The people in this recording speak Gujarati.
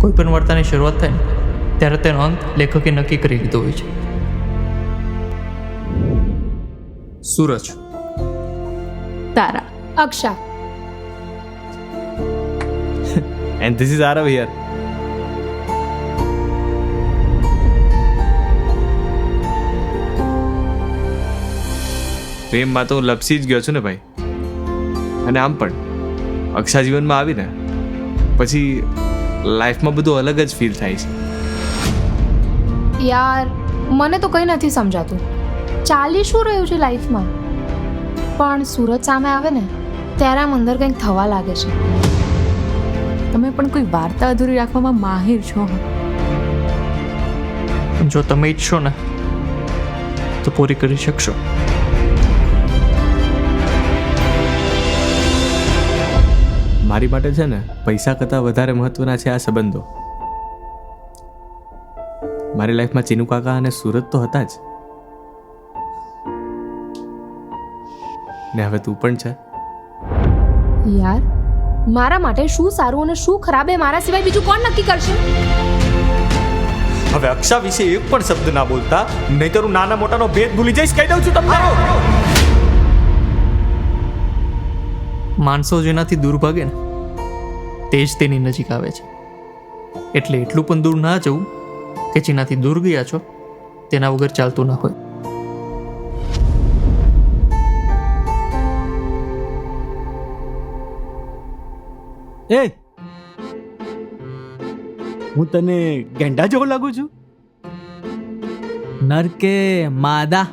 કોઈ પણ વાર્તાની શરૂઆત થાય ને ત્યારે તેનો અંત લેખકે નક્કી કરી લીધો હોય છે. સૂરજ, તારા, અક્ષા. And this is Arav here. પ્રેમમાં તો લપસી જ ગયો છું ને ભાઈ. અને આમ પણ અક્ષા જીવનમાં આવીને પછી લાઈફમાં બધું અલગ જ ફીલ થાય છે. યાર, મને તો કંઈ નથી સમજાતું. ચાલી શું રહ્યું છે લાઈફમાં? પણ સુરત સામે આવે ને ત્યારે આમ અંદર કંઈક થવા લાગે છે. તમે પણ કોઈ વાર્તા અધૂરી રાખવામાં માહિર છો. જો તમે ઈચ્છો ને તો પૂરી કરી શકશો. મારી માટે છે ને પૈસા કરતાં વધારે મહત્વના છે આ સંબંધો. મારી લાઈફમાં ચીનુ કાકા અને સુરત તો હતા જ, ને હવે તું પણ છે. યાર, મારા માટે શું સારું અને શું ખરાબ એ મારા સિવાય બીજું કોણ નક્કી કરશે? હવે અક્ષા વિશે એક પણ શબ્દ ના બોલતા, નહીતર હું નાના મોટાનો ભેદ ભૂલી જઈશ. કહી દઉં છું તમને. માણસો જેનાથી દૂર ભાગે ને તે જ તેની નજીક આવે છે. એટલે એટલું પણ દૂર ના જવું કે જેનાથી દૂર ગયા છો તેના વગર ચાલતું ના હોય. એ હું તને ગેંડા જેવો લાગુ છું? નર કે માદા?